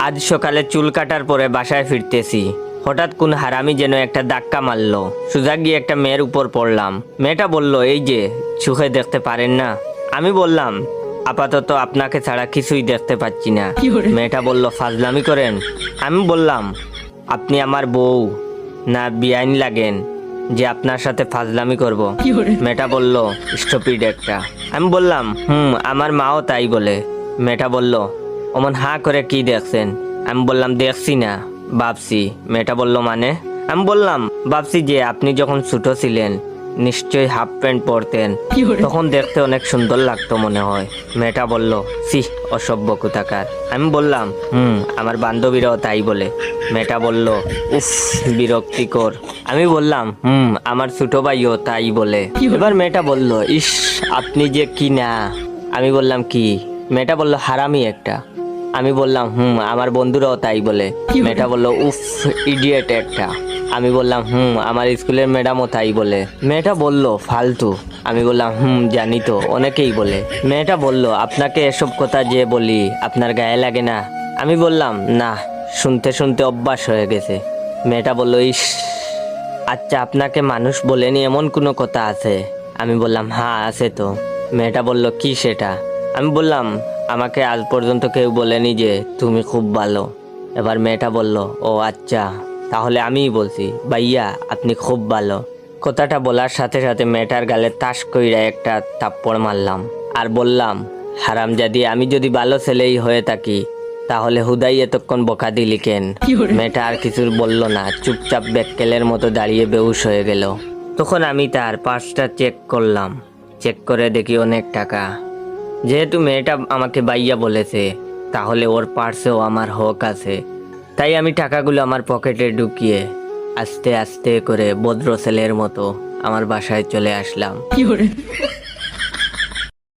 আজ সকালে চুল কাটার পরে বাসায় ফিরতেছি, হঠাৎ কোন হারামি যেন একটা ধাক্কা মারলো। সোজা গিয়ে একটা মেয়ের উপর পড়লাম। মেয়েটা বলল, এই যে চোখে দেখতে পারেন না? আমি বললাম, আপাতত আপনাকে ছাড়া কিছুই দেখতে পাচ্ছি না। মেয়েটা বলল, ফাজলামি করেন? আমি বললাম, আপনি আমার বউ না বেআইন লাগেন যে আপনার সাথে ফাজলামি করব? মেয়েটা বলল, স্টুপিড একটা। আমি বললাম, আমার মাও তাই বলে। মেয়েটা বলল, অমন হাঁ করে কি দেখছেন? আমি বললাম, দেখছি না, ভাবছি। মেয়েটা বলল, মানে? আমি বললাম, ভাবছি যে আপনি যখন ছোট ছিলেন নিশ্চয়ই হাফ প্যান্ট পরতেন, তখন দেখতে অনেক সুন্দর লাগতো মনে হয়। মেয়েটা বলল, সি, অসভ্য কোথাকার। আমি বললাম, আমার বান্ধবীরাও তাই বলে। মেয়েটা বলল, উফ, বিরক্তিকর। আমি বললাম, আমার ছোট ভাইও তাই বলে। এবার মেয়েটা বলল, ইস, আপনি যে কি না। আমি বললাম, কি? মেয়েটা বলল, হারামি একটা। আমি বললাম, আমার বন্ধুরাও তাই বলে। মেয়েটা বলল, উফ, ইডিয়েট একটা। আমি বললাম, আমার স্কুলের ম্যাডামও তাই বলে। মেয়েটা বলল, ফালতু। আমি বললাম, জানি তো, অনেকেই বলে। মেয়েটা বলল, আপনাকে এসব কথা যে বলি আপনার গায়ে লাগে না? আমি বললাম, না, শুনতে শুনতে অভ্যাস হয়ে গেছে। মেয়েটা বলল, ইস, আচ্ছা, আপনাকে মানুষ বলেনি এমন কোনো কথা আছে? আমি বললাম, হ্যাঁ, আছে তো। মেয়েটা বলল, কি সেটা? আমি বললাম, আমাকে আজ পর্যন্ত কেউ বলেনি যে তুমি খুব ভালো। এবার মেয়েটা বলল, ও আচ্ছা, তাহলে আমিই বলছি, ভাইয়া আপনি খুব ভালো। কথাটা বলার সাথে সাথে মেয়েটার গালে তাস কইরা একটা থাপ্পড় মারলাম আর বললাম, হারামজাদি, আমি যদি ভালো ছেলেই হয়ে থাকি তাহলে হুদাই এতক্ষণ বকা দিলি কেন? মেয়েটা আর কিছু বলল না, চুপচাপ বেক্কেলের মতো দাঁড়িয়ে বেহুশ হয়ে গেল। তখন আমি তার পার্সটা চেক করলাম। চেক করে দেখি অনেক টাকা। যেহেতু মেয়েটা আমাকে বাইয়া বলেছে, তাহলে ওর পার্সেও আমার হক আছে। তাই আমি টাকাগুলো আমার পকেটে ঢুকিয়ে আস্তে আস্তে করে ভদ্র ছেলের মতো আমার বাসায় চলে আসলাম।